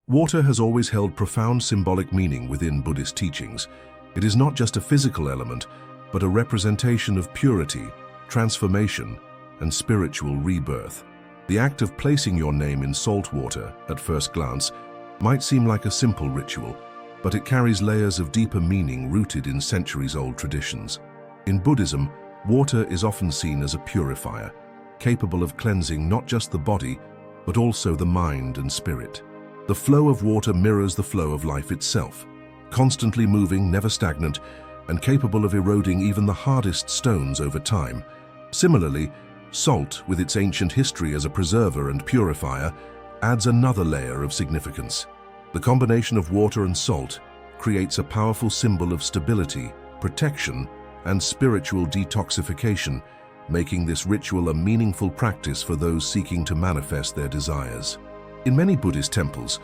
Water has always held profound symbolic meaning within Buddhist teachings. It is not just a physical element, but a representation of purity, transformation, and spiritual rebirth. The act of placing your name in salt water, at first glance, might seem like a simple ritual, but it carries layers of deeper meaning rooted in centuries-old traditions. In Buddhism, water is often seen as a purifier, capable of cleansing not just the body, but also the mind and spirit. The flow of water mirrors the flow of life itself, constantly moving, never stagnant, and capable of eroding even the hardest stones over time. Similarly, salt, with its ancient history as a preserver and purifier, adds another layer of significance. The combination of water and salt creates a powerful symbol of stability, protection, and spiritual detoxification, making this ritual a meaningful practice for those seeking to manifest their desires. In many Buddhist temples,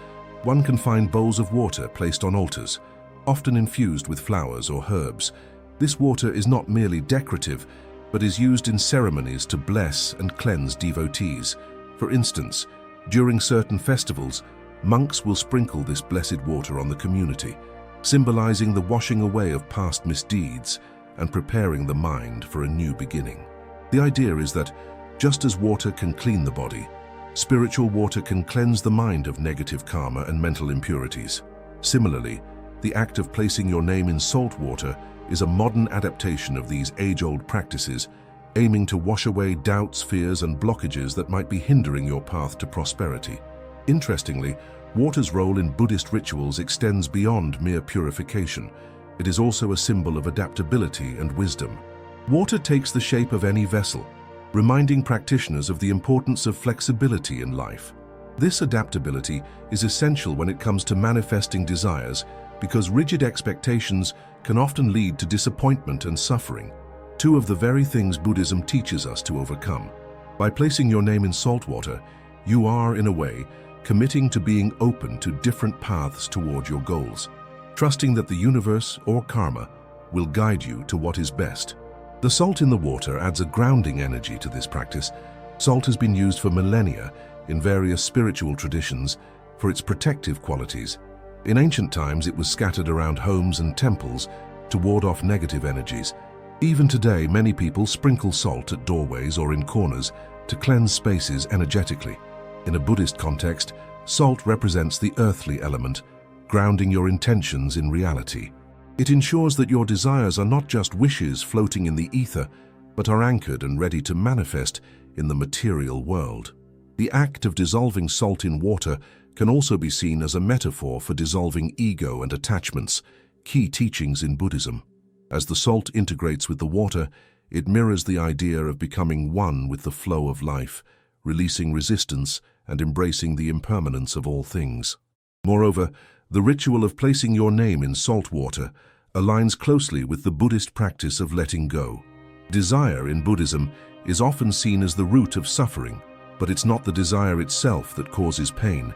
one can find bowls of water placed on altars, often infused with flowers or herbs. This water is not merely decorative, but is used in ceremonies to bless and cleanse devotees. For instance, during certain festivals, monks will sprinkle this blessed water on the community, symbolizing the washing away of past misdeeds and preparing the mind for a new beginning. The idea is that, just as water can clean the body, spiritual water can cleanse the mind of negative karma and mental impurities. Similarly, the act of placing your name in salt water is a modern adaptation of these age-old practices, aiming to wash away doubts, fears, and blockages that might be hindering your path to prosperity. Interestingly, water's role in Buddhist rituals extends beyond mere purification. It is also a symbol of adaptability and wisdom. Water takes the shape of any vessel, reminding practitioners of the importance of flexibility in life. This adaptability is essential when it comes to manifesting desires, because rigid expectations can often lead to disappointment and suffering, two of the very things Buddhism teaches us to overcome. By placing your name in salt water, you are, in a way, committing to being open to different paths toward your goals, trusting that the universe or karma will guide you to what is best. The salt in the water adds a grounding energy to this practice. Salt has been used for millennia in various spiritual traditions for its protective qualities. In ancient times, it was scattered around homes and temples to ward off negative energies. Even today, many people sprinkle salt at doorways or in corners to cleanse spaces energetically. In a Buddhist context, salt represents the earthly element, grounding your intentions in reality. It ensures that your desires are not just wishes floating in the ether, but are anchored and ready to manifest in the material world. The act of dissolving salt in water can also be seen as a metaphor for dissolving ego and attachments, key teachings in Buddhism. As the salt integrates with the water, it mirrors the idea of becoming one with the flow of life, releasing resistance and embracing the impermanence of all things. Moreover, the ritual of placing your name in salt water aligns closely with the Buddhist practice of letting go. Desire in Buddhism is often seen as the root of suffering, but it's not the desire itself that causes pain,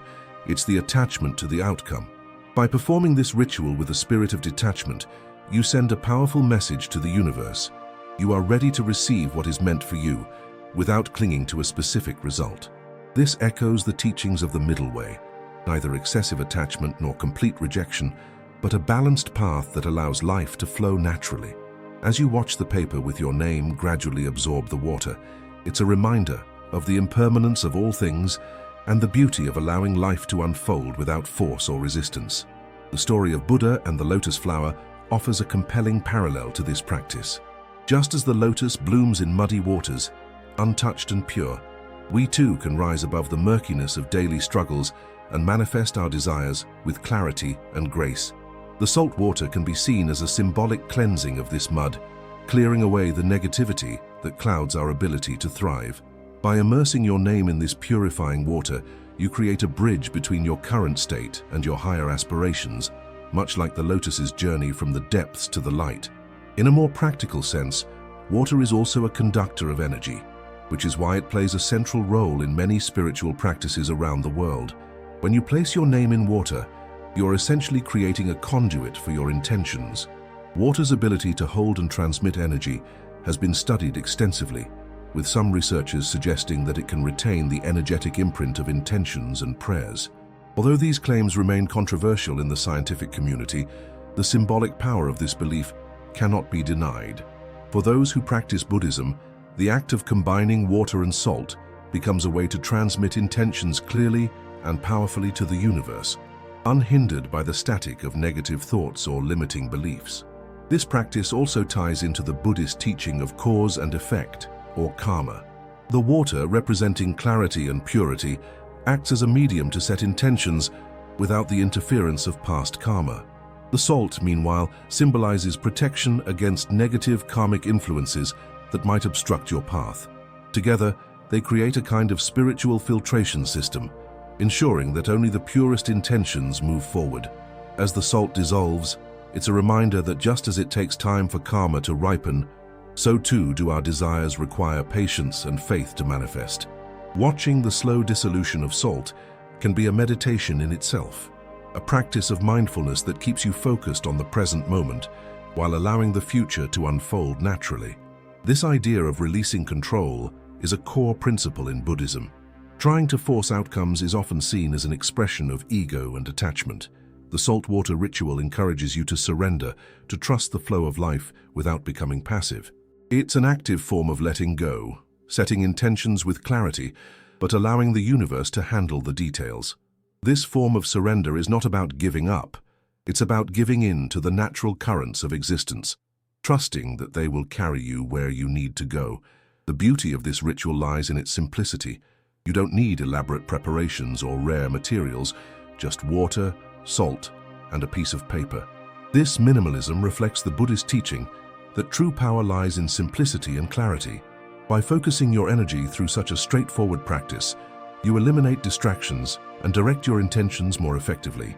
it's the attachment to the outcome. By performing this ritual with a spirit of detachment, you send a powerful message to the universe. You are ready to receive what is meant for you, without clinging to a specific result. This echoes the teachings of the middle way, neither excessive attachment nor complete rejection, but a balanced path that allows life to flow naturally. As you watch the paper with your name gradually absorb the water, it's a reminder of the impermanence of all things and the beauty of allowing life to unfold without force or resistance. The story of Buddha and the lotus flower offers a compelling parallel to this practice. Just as the lotus blooms in muddy waters, untouched and pure, we too can rise above the murkiness of daily struggles and manifest our desires with clarity and grace. The salt water can be seen as a symbolic cleansing of this mud, clearing away the negativity that clouds our ability to thrive. By immersing your name in this purifying water, you create a bridge between your current state and your higher aspirations, much like the lotus's journey from the depths to the light. In a more practical sense, water is also a conductor of energy, which is why it plays a central role in many spiritual practices around the world. When you place your name in water, you're essentially creating a conduit for your intentions. Water's ability to hold and transmit energy has been studied extensively, with some researchers suggesting that it can retain the energetic imprint of intentions and prayers. Although these claims remain controversial in the scientific community, the symbolic power of this belief cannot be denied. For those who practice Buddhism, the act of combining water and salt becomes a way to transmit intentions clearly and powerfully to the universe, unhindered by the static of negative thoughts or limiting beliefs. This practice also ties into the Buddhist teaching of cause and effect, or karma. The water, representing clarity and purity, acts as a medium to set intentions without the interference of past karma. The salt, meanwhile, symbolizes protection against negative karmic influences that might obstruct your path. Together, they create a kind of spiritual filtration system, ensuring that only the purest intentions move forward. As the salt dissolves, it's a reminder that just as it takes time for karma to ripen, so too do our desires require patience and faith to manifest. Watching the slow dissolution of salt can be a meditation in itself, a practice of mindfulness that keeps you focused on the present moment while allowing the future to unfold naturally. This idea of releasing control is a core principle in Buddhism. Trying to force outcomes is often seen as an expression of ego and attachment. The saltwater ritual encourages you to surrender, to trust the flow of life without becoming passive. It's an active form of letting go, setting intentions with clarity, but allowing the universe to handle the details. This form of surrender is not about giving up. It's about giving in to the natural currents of existence, trusting that they will carry you where you need to go. The beauty of this ritual lies in its simplicity. You don't need elaborate preparations or rare materials, just water, salt, and a piece of paper. This minimalism reflects the Buddhist teaching that true power lies in simplicity and clarity. By focusing your energy through such a straightforward practice, you eliminate distractions and direct your intentions more effectively.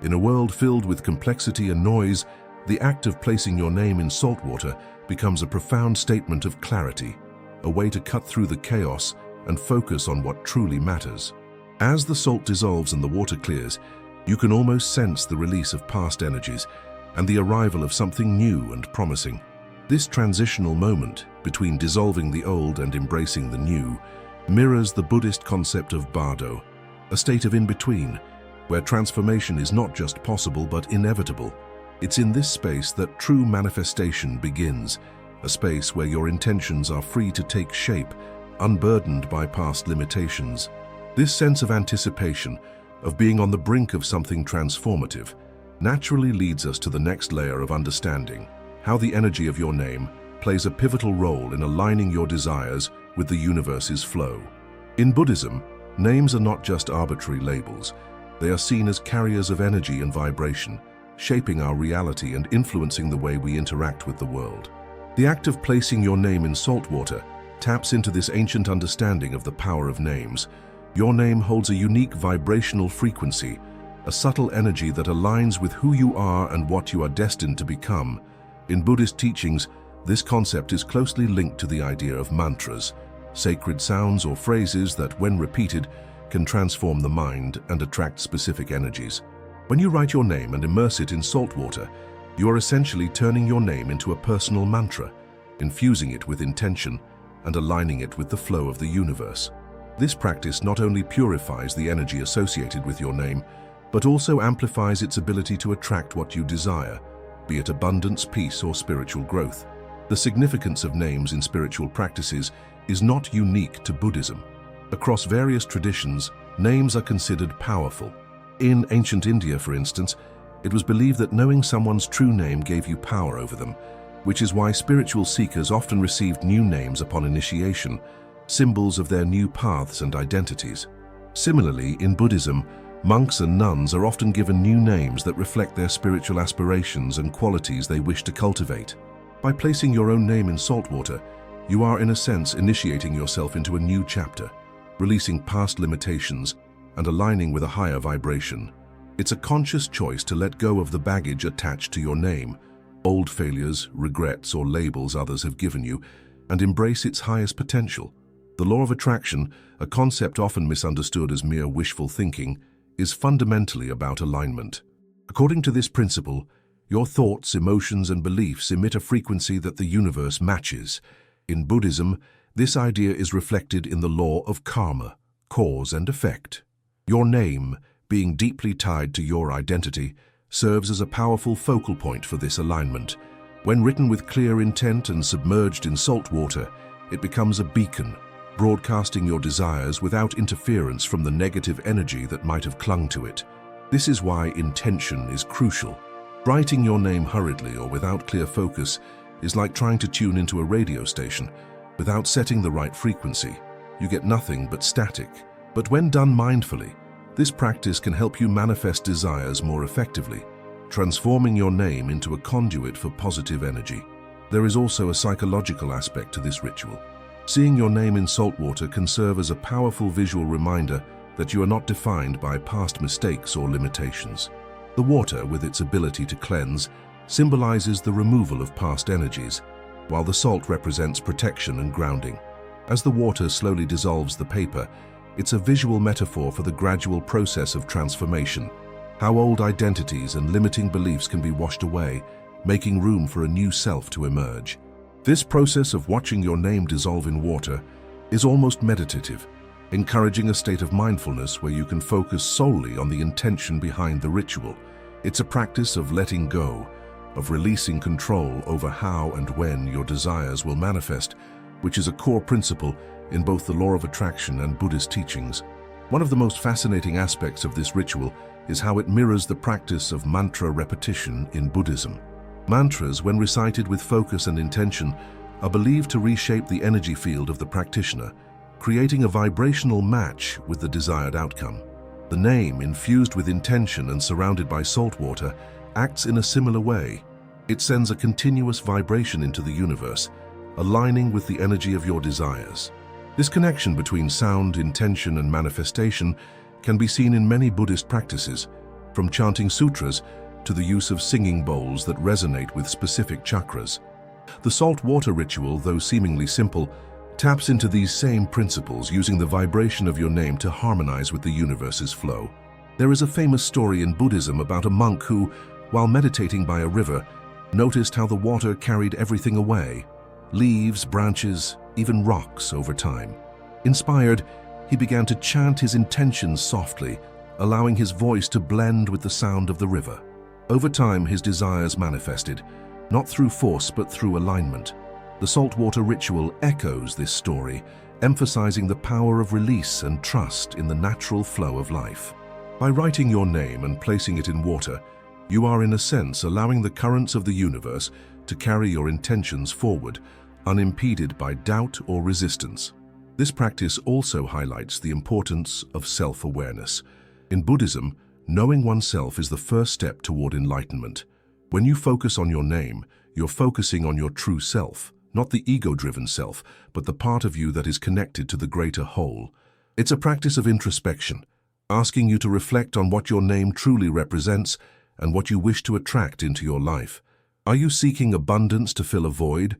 In a world filled with complexity and noise, the act of placing your name in salt water becomes a profound statement of clarity, a way to cut through the chaos and focus on what truly matters. As the salt dissolves and the water clears, you can almost sense the release of past energies and the arrival of something new and promising. This transitional moment between dissolving the old and embracing the new mirrors the Buddhist concept of bardo, a state of in-between, where transformation is not just possible but inevitable. It's in this space that true manifestation begins, a space where your intentions are free to take shape, unburdened by past limitations. This sense of anticipation, of being on the brink of something transformative, naturally leads us to the next layer of understanding, how the energy of your name plays a pivotal role in aligning your desires with the universe's flow. In Buddhism, names are not just arbitrary labels. They are seen as carriers of energy and vibration, shaping our reality and influencing the way we interact with the world. The act of placing your name in salt water taps into this ancient understanding of the power of names. Your name holds a unique vibrational frequency, a subtle energy that aligns with who you are and what you are destined to become. In Buddhist teachings, this concept is closely linked to the idea of mantras, sacred sounds or phrases that, when repeated, can transform the mind and attract specific energies. When you write your name and immerse it in salt water, you are essentially turning your name into a personal mantra, infusing it with intention and aligning it with the flow of the universe. This practice not only purifies the energy associated with your name, but also amplifies its ability to attract what you desire, be it abundance, peace, or spiritual growth. The significance of names in spiritual practices is not unique to Buddhism. Across various traditions, names are considered powerful. In ancient India, for instance, it was believed that knowing someone's true name gave you power over them, which is why spiritual seekers often received new names upon initiation, symbols of their new paths and identities. Similarly, in Buddhism, monks and nuns are often given new names that reflect their spiritual aspirations and qualities they wish to cultivate. By placing your own name in salt water, you are in a sense initiating yourself into a new chapter, releasing past limitations and aligning with a higher vibration. It's a conscious choice to let go of the baggage attached to your name, old failures, regrets, or labels others have given you, and embrace its highest potential. The law of attraction, a concept often misunderstood as mere wishful thinking, is fundamentally about alignment. According to this principle, your thoughts, emotions, and beliefs emit a frequency that the universe matches. In Buddhism, this idea is reflected in the law of karma, cause and effect. Your name, being deeply tied to your identity, serves as a powerful focal point for this alignment. When written with clear intent and submerged in salt water, it becomes a beacon, broadcasting your desires without interference from the negative energy that might have clung to it. This is why intention is crucial. Writing your name hurriedly or without clear focus is like trying to tune into a radio station. Without setting the right frequency, you get nothing but static. But when done mindfully, this practice can help you manifest desires more effectively, transforming your name into a conduit for positive energy. There is also a psychological aspect to this ritual. Seeing your name in salt water can serve as a powerful visual reminder that you are not defined by past mistakes or limitations. The water, with its ability to cleanse, symbolizes the removal of past energies, while the salt represents protection and grounding. As the water slowly dissolves the paper, it's a visual metaphor for the gradual process of transformation, how old identities and limiting beliefs can be washed away, making room for a new self to emerge. This process of watching your name dissolve in water is almost meditative, encouraging a state of mindfulness where you can focus solely on the intention behind the ritual. It's a practice of letting go, of releasing control over how and when your desires will manifest, which is a core principle in both the law of attraction and Buddhist teachings. One of the most fascinating aspects of this ritual is how it mirrors the practice of mantra repetition in Buddhism. Mantras, when recited with focus and intention, are believed to reshape the energy field of the practitioner, creating a vibrational match with the desired outcome. The name, infused with intention and surrounded by salt water, acts in a similar way. It sends a continuous vibration into the universe, aligning with the energy of your desires. This connection between sound, intention, and manifestation can be seen in many Buddhist practices, from chanting sutras to the use of singing bowls that resonate with specific chakras. The salt water ritual, though seemingly simple, taps into these same principles, using the vibration of your name to harmonize with the universe's flow. There is a famous story in Buddhism about a monk who, while meditating by a river, noticed how the water carried everything away: leaves, branches, even rocks over time. Inspired, he began to chant his intentions softly, allowing his voice to blend with the sound of the river. Over time, his desires manifested, not through force but through alignment. The saltwater ritual echoes this story, emphasizing the power of release and trust in the natural flow of life. By writing your name and placing it in water, you are in a sense allowing the currents of the universe to carry your intentions forward, unimpeded by doubt or resistance. This practice also highlights the importance of self-awareness. In Buddhism, knowing oneself is the first step toward enlightenment. When you focus on your name, you're focusing on your true self, not the ego-driven self, but the part of you that is connected to the greater whole. It's a practice of introspection, asking you to reflect on what your name truly represents and what you wish to attract into your life. Are you seeking abundance to fill a void,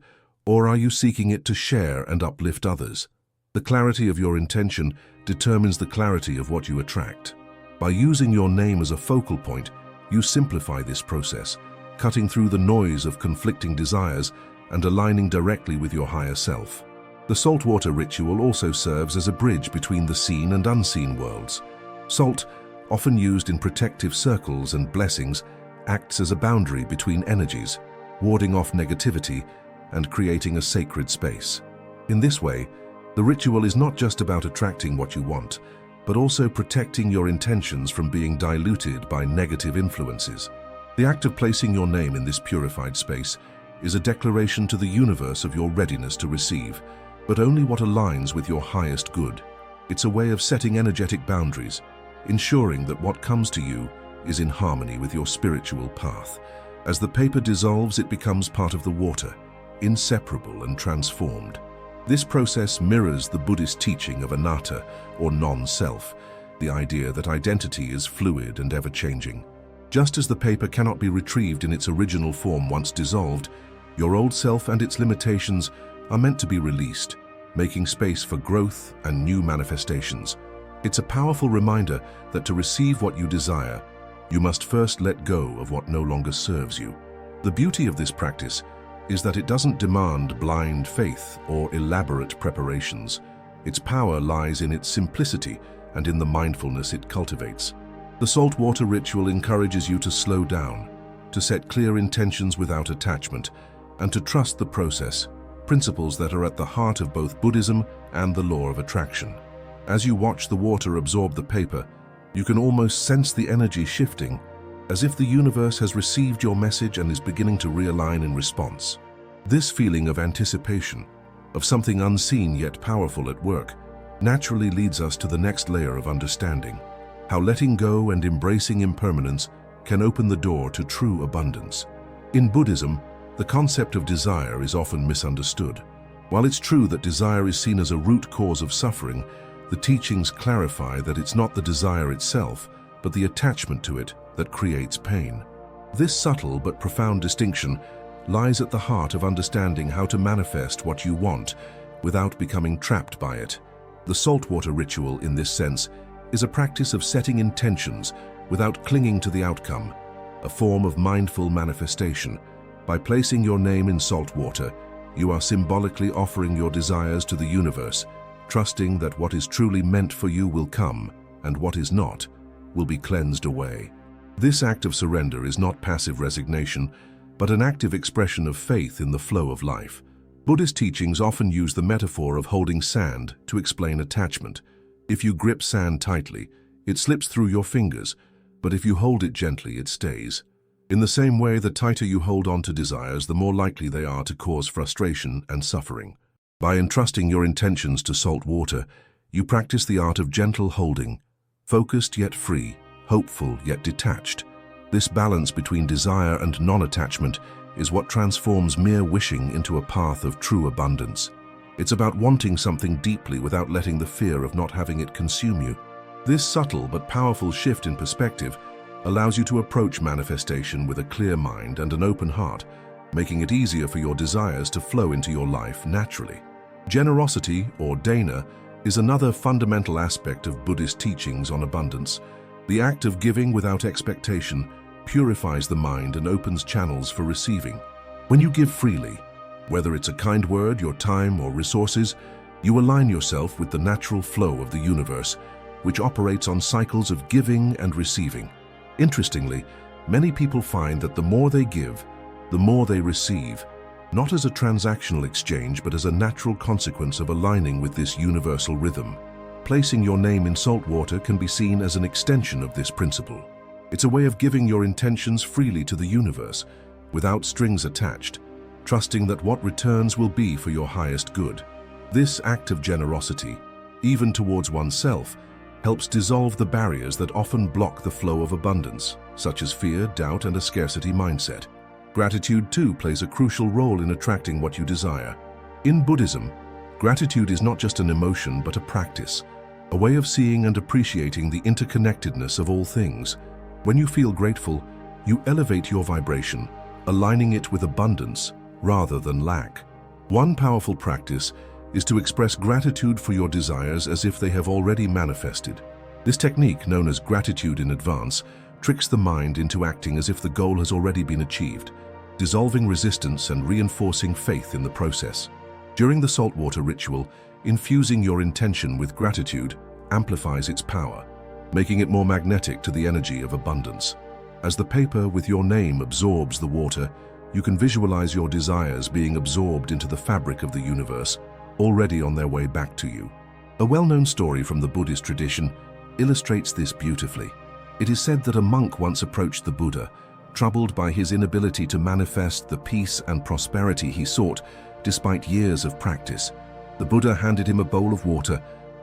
or are you seeking it to share and uplift others? The clarity of your intention determines the clarity of what you attract. By using your name as a focal point, you simplify this process, cutting through the noise of conflicting desires and aligning directly with your higher self. The saltwater ritual also serves as a bridge between the seen and unseen worlds. Salt, often used in protective circles and blessings, acts as a boundary between energies, warding off negativity and creating a sacred space. In this way, the ritual is not just about attracting what you want, but also protecting your intentions from being diluted by negative influences. The act of placing your name in this purified space is a declaration to the universe of your readiness to receive, but only what aligns with your highest good. It's a way of setting energetic boundaries, ensuring that what comes to you is in harmony with your spiritual path. As the paper dissolves, it becomes part of the water, inseparable and transformed. This process mirrors the Buddhist teaching of anatta, or non-self, the idea that identity is fluid and ever-changing. Just as the paper cannot be retrieved in its original form once dissolved, your old self and its limitations are meant to be released, making space for growth and new manifestations. It's a powerful reminder that to receive what you desire, you must first let go of what no longer serves you. The beauty of this practice is that it doesn't demand blind faith or elaborate preparations. Its power lies in its simplicity and in the mindfulness it cultivates. The saltwater ritual encourages you to slow down, to set clear intentions without attachment, and to trust the process, principles that are at the heart of both Buddhism and the law of attraction. As you watch the water absorb the paper, you can almost sense the energy shifting, as if the universe has received your message and is beginning to realign in response. This feeling of anticipation, of something unseen yet powerful at work, naturally leads us to the next layer of understanding, how letting go and embracing impermanence can open the door to true abundance. In Buddhism, the concept of desire is often misunderstood. While it's true that desire is seen as a root cause of suffering, the teachings clarify that it's not the desire itself, but the attachment to it that creates pain. This subtle but profound distinction lies at the heart of understanding how to manifest what you want without becoming trapped by it. The saltwater ritual, in this sense, is a practice of setting intentions without clinging to the outcome, a form of mindful manifestation. By placing your name in salt water, you are symbolically offering your desires to the universe, trusting that what is truly meant for you will come, and what is not will be cleansed away. This act of surrender is not passive resignation, but an active expression of faith in the flow of life. Buddhist teachings often use the metaphor of holding sand to explain attachment. If you grip sand tightly, it slips through your fingers, but if you hold it gently, it stays. In the same way, the tighter you hold on to desires, the more likely they are to cause frustration and suffering. By entrusting your intentions to salt water, you practice the art of gentle holding, focused yet free, hopeful yet detached. This balance between desire and non-attachment is what transforms mere wishing into a path of true abundance. It's about wanting something deeply without letting the fear of not having it consume you. This subtle but powerful shift in perspective allows you to approach manifestation with a clear mind and an open heart, making it easier for your desires to flow into your life naturally. Generosity, or dana, is another fundamental aspect of Buddhist teachings on abundance. The act of giving without expectation purifies the mind and opens channels for receiving. When you give freely, whether it's a kind word, your time, or resources, you align yourself with the natural flow of the universe, which operates on cycles of giving and receiving. Interestingly, many people find that the more they give, the more they receive, not as a transactional exchange, but as a natural consequence of aligning with this universal rhythm. Placing your name in salt water can be seen as an extension of this principle. It's a way of giving your intentions freely to the universe, without strings attached, trusting that what returns will be for your highest good. This act of generosity, even towards oneself, helps dissolve the barriers that often block the flow of abundance, such as fear, doubt, and a scarcity mindset. Gratitude, too, plays a crucial role in attracting what you desire. In Buddhism, gratitude is not just an emotion but a practice, a way of seeing and appreciating the interconnectedness of all things. When you feel grateful, you elevate your vibration, aligning it with abundance rather than lack. One powerful practice is to express gratitude for your desires as if they have already manifested. This technique, known as gratitude in advance, tricks the mind into acting as if the goal has already been achieved, dissolving resistance and reinforcing faith in the process. During the saltwater ritual, infusing your intention with gratitude amplifies its power, making it more magnetic to the energy of abundance. As the paper with your name absorbs the water, you can visualize your desires being absorbed into the fabric of the universe, already on their way back to you. A well-known story from the Buddhist tradition illustrates this beautifully. It is said that a monk once approached the Buddha, troubled by his inability to manifest the peace and prosperity he sought despite years of practice. The Buddha handed him a bowl of water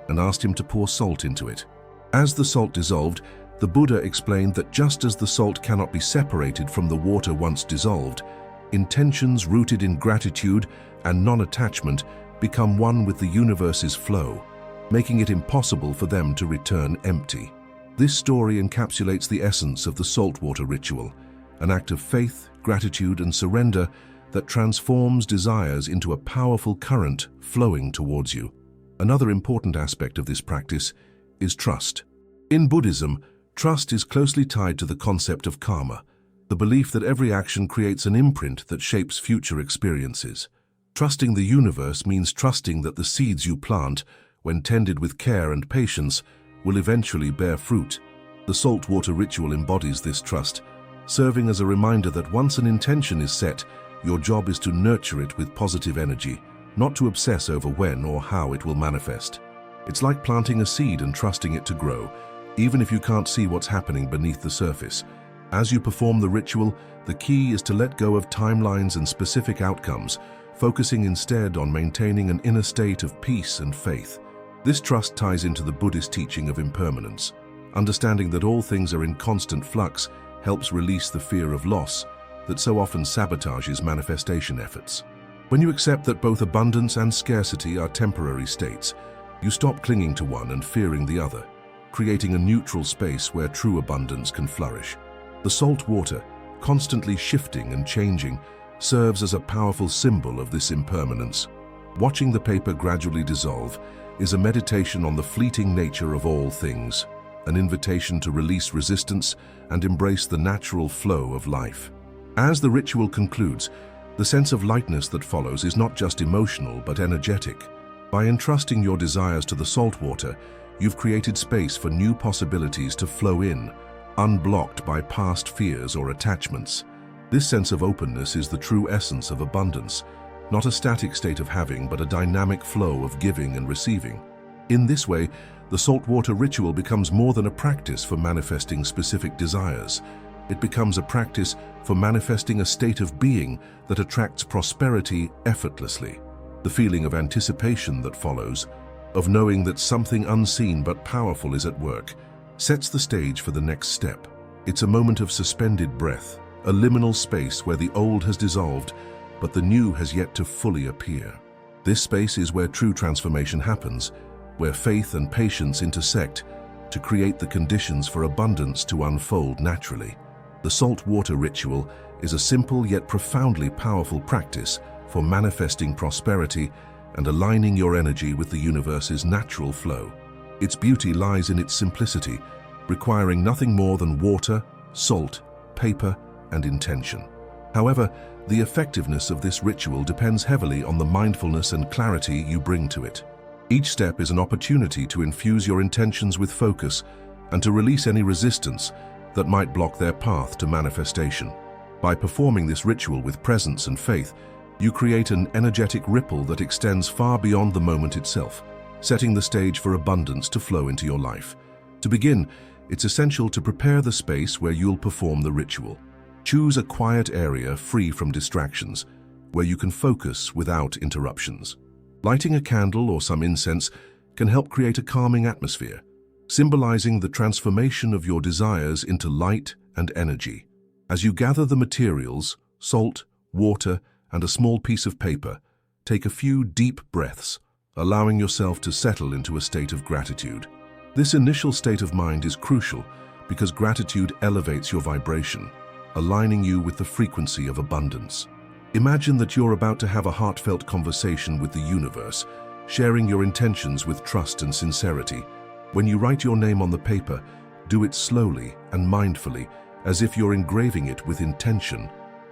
and asked him to pour salt into it. As the salt dissolved, the Buddha explained that just as the salt cannot be separated from the water once dissolved, intentions rooted in gratitude and non-attachment become one with the universe's flow, making it impossible for them to return empty. This story encapsulates the essence of the saltwater ritual, an act of faith, gratitude, and surrender that transforms desires into a powerful current flowing towards you. Another important aspect of this practice is trust. In Buddhism, trust is closely tied to the concept of karma, the belief that every action creates an imprint that shapes future experiences. Trusting the universe means trusting that the seeds you plant, when tended with care and patience, will eventually bear fruit. The salt water ritual embodies this trust, serving as a reminder that once an intention is set, your job is to nurture it with positive energy, not to obsess over when or how it will manifest. It's like planting a seed and trusting it to grow, even if you can't see what's happening beneath the surface. As you perform the ritual, the key is to let go of timelines and specific outcomes, focusing instead on maintaining an inner state of peace and faith. This trust ties into the Buddhist teaching of impermanence. Understanding that all things are in constant flux helps release the fear of loss that so often sabotages manifestation efforts. When you accept that both abundance and scarcity are temporary states, you stop clinging to one and fearing the other, creating a neutral space where true abundance can flourish. The salt water, constantly shifting and changing, serves as a powerful symbol of this impermanence. Watching the paper gradually dissolve is a meditation on the fleeting nature of all things, an invitation to release resistance and embrace the natural flow of life. As the ritual concludes, the sense of lightness that follows is not just emotional but energetic. By entrusting your desires to the salt water, you've created space for new possibilities to flow in, unblocked by past fears or attachments. This sense of openness is the true essence of abundance, not a static state of having, but a dynamic flow of giving and receiving. In this way, the saltwater ritual becomes more than a practice for manifesting specific desires. It becomes a practice for manifesting a state of being that attracts prosperity effortlessly. The feeling of anticipation that follows, of knowing that something unseen but powerful is at work, sets the stage for the next step. It's a moment of suspended breath, a liminal space where the old has dissolved, but the new has yet to fully appear. This space is where true transformation happens, where faith and patience intersect to create the conditions for abundance to unfold naturally. The salt water ritual is a simple yet profoundly powerful practice for manifesting prosperity and aligning your energy with the universe's natural flow. Its beauty lies in its simplicity, requiring nothing more than water, salt, paper, and intention. However, the effectiveness of this ritual depends heavily on the mindfulness and clarity you bring to it. Each step is an opportunity to infuse your intentions with focus and to release any resistance that might block their path to manifestation. By performing this ritual with presence and faith, you create an energetic ripple that extends far beyond the moment itself, setting the stage for abundance to flow into your life. To begin, it's essential to prepare the space where you'll perform the ritual. Choose a quiet area free from distractions, where you can focus without interruptions. Lighting a candle or some incense can help create a calming atmosphere, symbolizing the transformation of your desires into light and energy. As you gather the materials, salt, water, and a small piece of paper, take a few deep breaths, allowing yourself to settle into a state of gratitude. This initial state of mind is crucial because gratitude elevates your vibration, aligning you with the frequency of abundance. Imagine that you're about to have a heartfelt conversation with the universe, sharing your intentions with trust and sincerity. When you write your name on the paper, do it slowly and mindfully, as if you're engraving it with intention.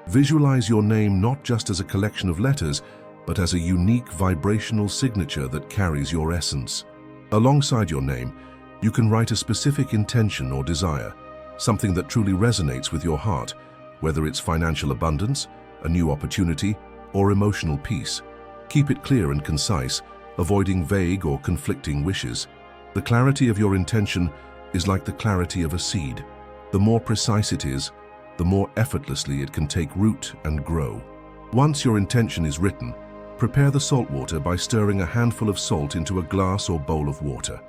Visualize your name not just as a collection of letters, but as a unique vibrational signature that carries your essence. Alongside your name, you can write a specific intention or desire, something that truly resonates with your heart, whether it's financial abundance, a new opportunity, or emotional peace. Keep it clear and concise, avoiding vague or conflicting wishes. The clarity of your intention is like the clarity of a seed. The more precise it is, the more effortlessly it can take root and grow. Once your intention is written, prepare the salt water by stirring a handful of salt into a glass or bowl of water.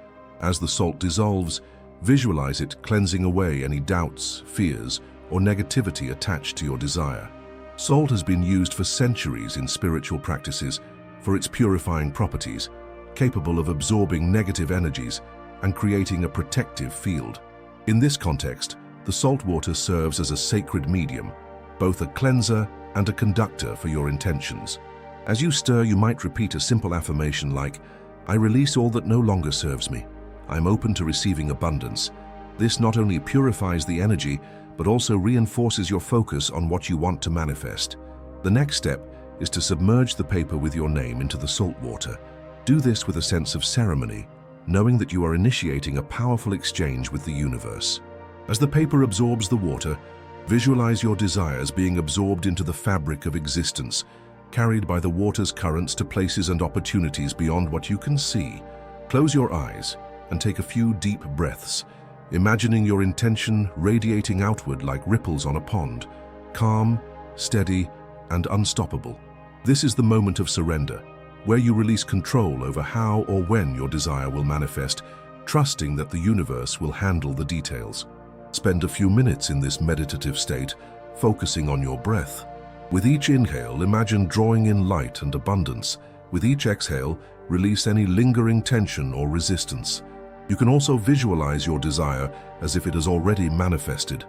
As the salt dissolves, visualize it cleansing away any doubts, fears, or negativity attached to your desire. Salt has been used for centuries in spiritual practices for its purifying properties, capable of absorbing negative energies and creating a protective field. In this context, the salt water serves as a sacred medium, both a cleanser and a conductor for your intentions. As you stir, you might repeat a simple affirmation like, "I release all that no longer serves me. I'm open to receiving abundance." This not only purifies the energy, but also reinforces your focus on what you want to manifest. The next step is to submerge the paper with your name into the salt water. Do this with a sense of ceremony, knowing that you are initiating a powerful exchange with the universe. As the paper absorbs the water, visualize your desires being absorbed into the fabric of existence, carried by the water's currents to places and opportunities beyond what you can see. Close your eyes and take a few deep breaths, imagining your intention radiating outward like ripples on a pond, calm, steady, and unstoppable. This is the moment of surrender, where you release control over how or when your desire will manifest, trusting that the universe will handle the details. Spend a few minutes in this meditative state, focusing on your breath. With each inhale, imagine drawing in light and abundance. With each exhale, release any lingering tension or resistance. You can also visualize your desire as if it has already manifested,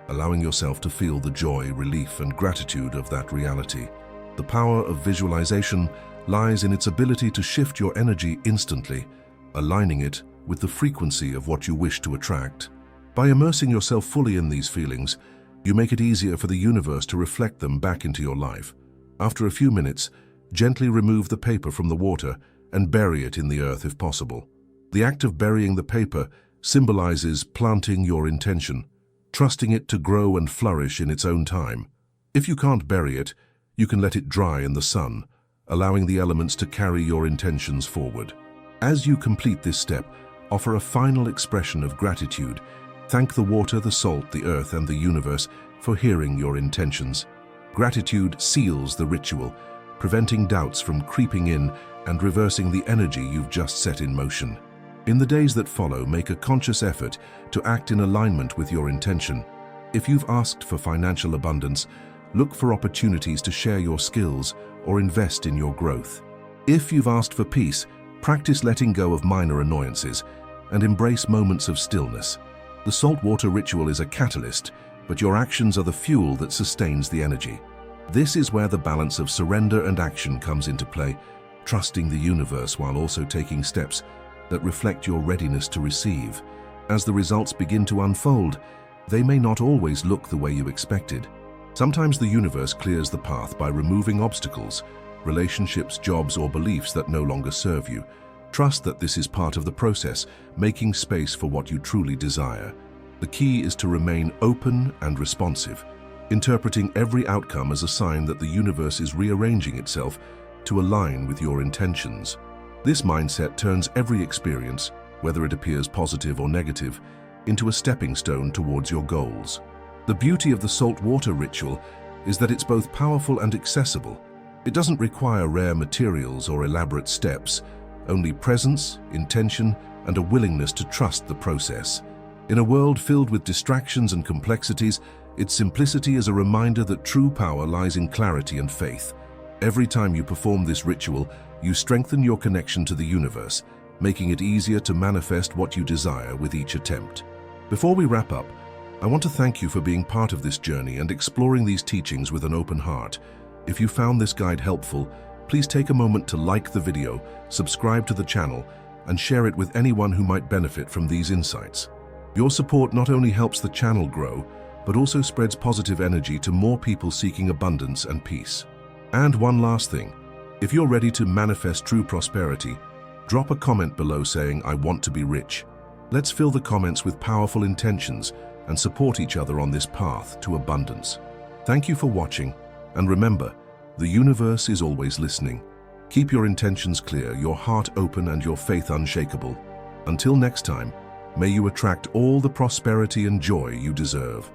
allowing yourself to feel the joy, relief, and gratitude of that reality. The power of visualization lies in its ability to shift your energy instantly, aligning it with the frequency of what you wish to attract. By immersing yourself fully in these feelings, you make it easier for the universe to reflect them back into your life. After a few minutes, gently remove the paper from the water and bury it in the earth if possible. The act of burying the paper symbolizes planting your intention, trusting it to grow and flourish in its own time. If you can't bury it, you can let it dry in the sun, allowing the elements to carry your intentions forward. As you complete this step, offer a final expression of gratitude. Thank the water, the salt, the earth, and the universe for hearing your intentions. Gratitude seals the ritual, preventing doubts from creeping in and reversing the energy you've just set in motion. In the days that follow, make a conscious effort to act in alignment with your intention. If you've asked for financial abundance, look for opportunities to share your skills or invest in your growth. If you've asked for peace, practice letting go of minor annoyances and embrace moments of stillness. The saltwater ritual is a catalyst, but your actions are the fuel that sustains the energy. This is where the balance of surrender and action comes into play, trusting the universe while also taking steps that reflect your readiness to receive. As the results begin to unfold, they may not always look the way you expected. Sometimes the universe clears the path by removing obstacles, relationships, jobs, or beliefs that no longer serve you. Trust that this is part of the process, making space for what you truly desire. The key is to remain open and responsive, interpreting every outcome as a sign that the universe is rearranging itself to align with your intentions. This mindset turns every experience, whether it appears positive or negative, into a stepping stone towards your goals. The beauty of the saltwater ritual is that it's both powerful and accessible. It doesn't require rare materials or elaborate steps, only presence, intention, and a willingness to trust the process. In a world filled with distractions and complexities, its simplicity is a reminder that true power lies in clarity and faith. Every time you perform this ritual, you strengthen your connection to the universe, making it easier to manifest what you desire with each attempt. Before we wrap up, I want to thank you for being part of this journey and exploring these teachings with an open heart. If you found this guide helpful, please take a moment to like the video, subscribe to the channel, and share it with anyone who might benefit from these insights. Your support not only helps the channel grow, but also spreads positive energy to more people seeking abundance and peace. And one last thing, if you're ready to manifest true prosperity, drop a comment below saying, "I want to be rich." Let's fill the comments with powerful intentions and support each other on this path to abundance. Thank you for watching, and remember, the universe is always listening. Keep your intentions clear, your heart open, and your faith unshakable. Until next time, may you attract all the prosperity and joy you deserve.